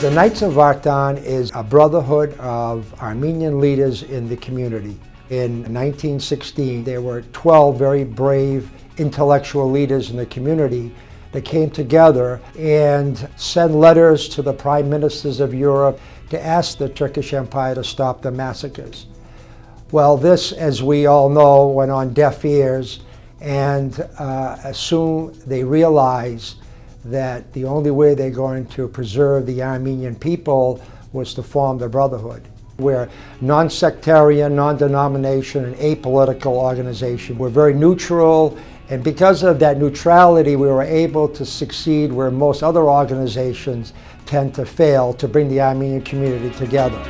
The Knights of Vartan is a brotherhood of Armenian leaders in the community. In 1916, there were 12 very brave intellectual leaders in the community that came together and sent letters to the prime ministers of Europe to ask the Turkish Empire to stop the massacres. Well, this, as we all know, went on deaf ears, and soon they realized that the only way they're going to preserve the Armenian people was to form the Brotherhood. We're a non-sectarian, non-denomination, and apolitical organization. We're very neutral, and because of that neutrality, we were able to succeed where most other organizations tend to fail, to bring the Armenian community together.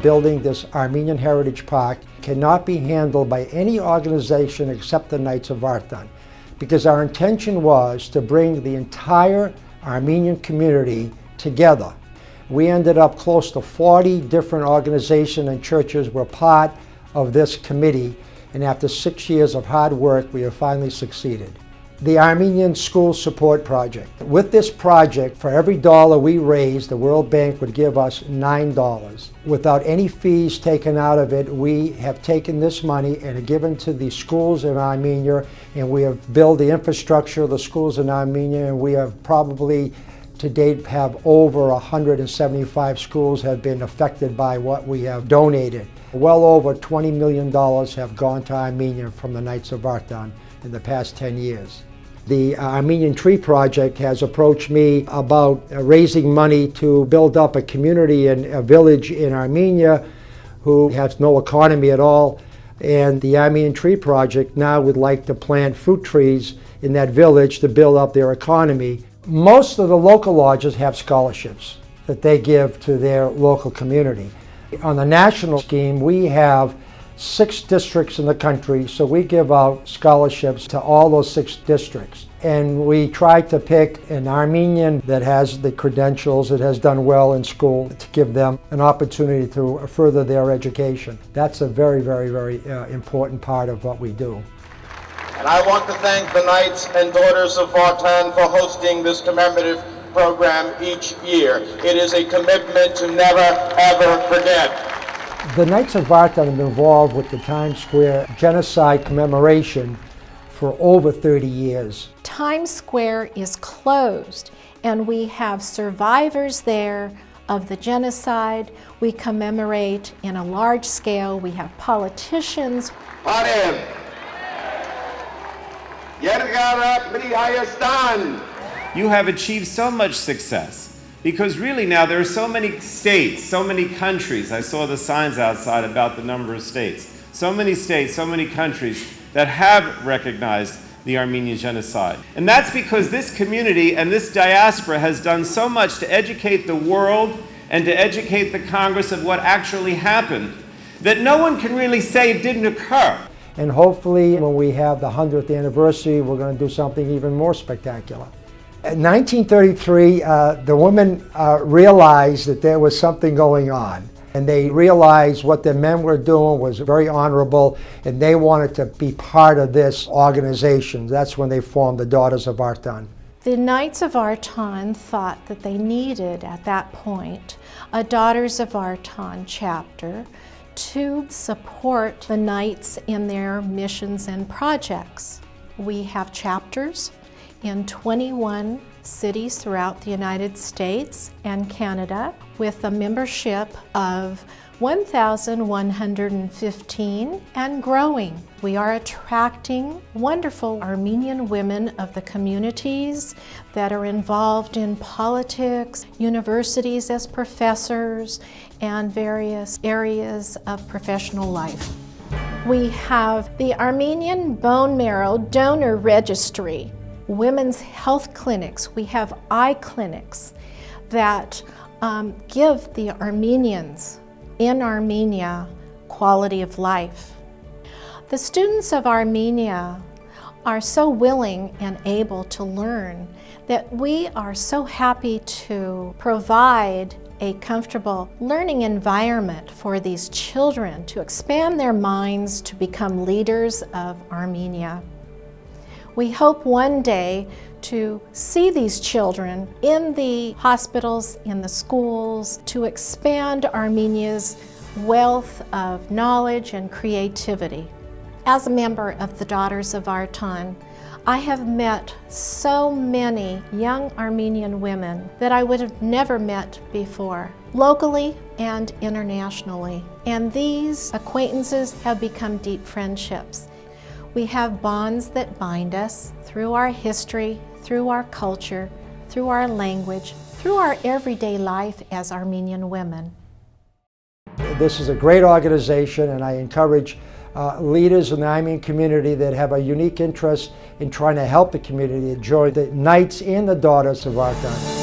Building this Armenian Heritage Park cannot be handled by any organization except the Knights of Vartan, because our intention was to bring the entire Armenian community together. We ended up close to 40 different organizations and churches were part of this committee, and after 6 years of hard work, we have finally succeeded. The Armenian School Support Project. With this project, for every dollar we raised, the World Bank would give us $9. Without any fees taken out of it, we have taken this money and given to the schools in Armenia, and we have built the infrastructure of the schools in Armenia, and we have probably to date have over 175 schools have been affected by what we have donated. Well over $20 million have gone to Armenia from the Knights of Vartan in the past 10 years. The Armenian Tree Project has approached me about raising money to build up a community and a village in Armenia who has no economy at all. And the Armenian Tree Project now would like to plant fruit trees in that village to build up their economy. Most of the local lodges have scholarships that they give to their local community. On the national scheme, we have 6 districts in the country, so we give out scholarships to all those 6 districts. And we try to pick an Armenian that has the credentials, that has done well in school, to give them an opportunity to further their education. That's a very, very, very important part of what we do. And I want to thank the Knights and Daughters of Vartan for hosting this commemorative program each year. It is a commitment to never, ever forget. The Knights of Vartan have been involved with the Times Square genocide commemoration for over 30 years. Times Square is closed, and we have survivors there of the genocide. We commemorate in a large scale. We have politicians. You have achieved so much success. Because really now there are so many states, so many countries. I saw the signs outside about the number of states. So many states, so many countries that have recognized the Armenian genocide. And that's because this community and this diaspora has done so much to educate the world and to educate the Congress of what actually happened, that no one can really say it didn't occur. And hopefully when we have the 100th anniversary, we're going to do something even more spectacular. In 1933, the women realized that there was something going on, and they realized what the men were doing was very honorable, and they wanted to be part of this organization. That's when they formed the Daughters of Vartan. The Knights of Vartan thought that they needed, at that point, a Daughters of Vartan chapter to support the Knights in their missions and projects. We have chapters in 21 cities throughout the United States and Canada, with a membership of 1,115 and growing. We are attracting wonderful Armenian women of the communities that are involved in politics, universities as professors, and various areas of professional life. We have the Armenian Bone Marrow Donor Registry, women's health clinics. We have eye clinics that give the Armenians in Armenia quality of life. The students of Armenia are so willing and able to learn that we are so happy to provide a comfortable learning environment for these children to expand their minds to become leaders of Armenia. We hope one day to see these children in the hospitals, in the schools, to expand Armenia's wealth of knowledge and creativity. As a member of the Daughters of Vartan, I have met so many young Armenian women that I would have never met before, locally and internationally. And these acquaintances have become deep friendships. We have bonds that bind us through our history, through our culture, through our language, through our everyday life as Armenian women. This is a great organization, and I encourage leaders in the Armenian community that have a unique interest in trying to help the community enjoy the Knights and the Daughters of Vartan.